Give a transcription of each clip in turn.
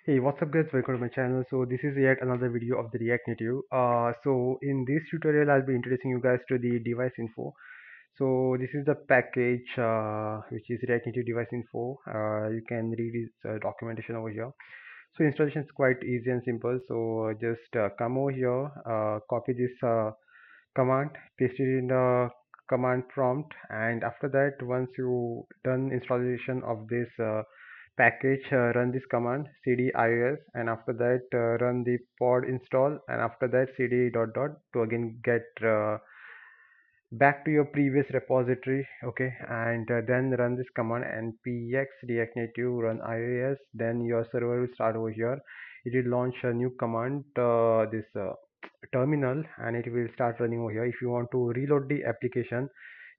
Hey, what's up guys? Welcome to my channel. So this is yet another video of the React Native. So in this tutorial, I'll be introducing you guys to the device info. So this is the package which is React Native device info. You can read its documentation over here. So installation is quite easy and simple. So just come over here, copy this command, paste it in the command prompt, and after that, once you done installation of this package, run this command cd ios, and after that run the pod install, and after that cd dot dot to again get back to your previous repository. Okay, and then run this command npx react native run ios, then your server will start over here. It will launch a new command, this terminal, and it will start running over here. If you want to reload the application,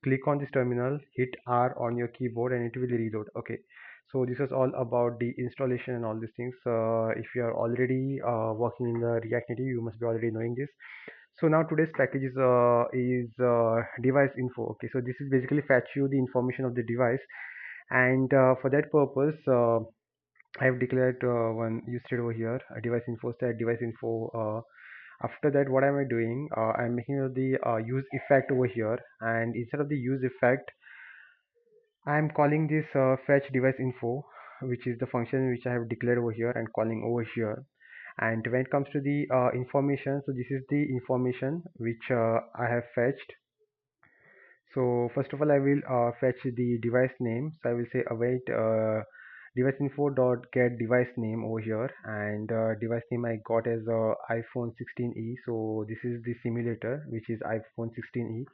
click on this terminal, hit R on your keyboard, and it will reload. Okay, so this is all about the installation and all these things. If you are already working in the React Native, you must be already knowing this. So now today's package is device info. Okay, so this is basically fetch you the information of the device, and for that purpose, I have declared one use state over here, a device info stat device info. After that, what am I doing? I'm making the use effect over here, and instead of the use effect, I'm calling this fetch device info, which is the function which I have declared over here and calling over here. And when it comes to the information, so this is the information which I have fetched. So first of all, I will fetch the device name. So I will say await device info dot get device name over here, and device name I got as iPhone 16e. So this is the simulator, which is iPhone 16e.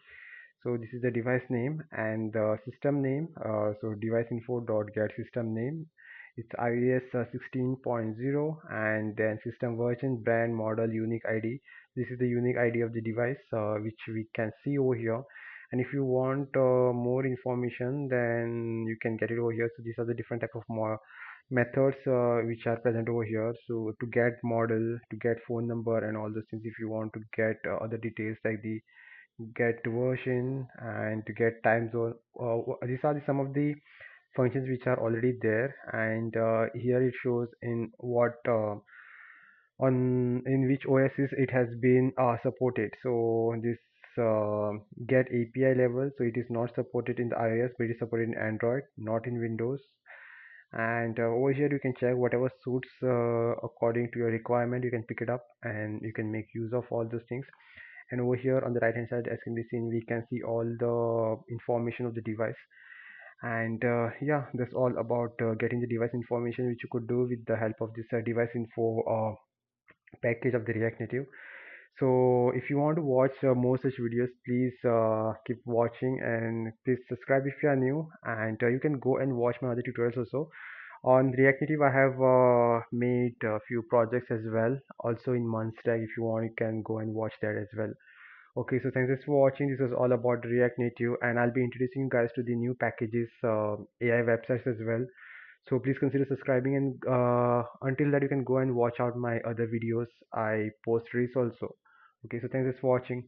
So this is the device name, and the system name. So device info dot get system name. It's iOS 16.0, and then system version, brand, model, unique ID. This is the unique ID of the device, which we can see over here. And if you want more information, then you can get it over here. So these are the different type of more methods which are present over here. So to get model, to get phone number, and all those things. If you want to get other details like the get version and to get time zone, these are some of the functions which are already there. And here it shows in what on in which OSs it has been supported. So this get API level, so it is not supported in the iOS, but it is supported in Android, not in Windows. And over here you can check whatever suits according to your requirement. You can pick it up and you can make use of all those things. And over here on the right hand side, as can be seen, we can see all the information of the device. And yeah, that's all about getting the device information, which you could do with the help of this device info package of the React Native. So if you want to watch more such videos, please keep watching, and please subscribe if you are new. And you can go and watch my other tutorials also. On React Native, I have made a few projects as well. Also in Munstack, if you want, you can go and watch that as well. Okay, so thanks for watching. This is all about React Native, and I'll be introducing you guys to the new packages, AI websites as well. So please consider subscribing, and until that, you can go and watch out my other videos. I post reels also. Okay, so thanks for watching.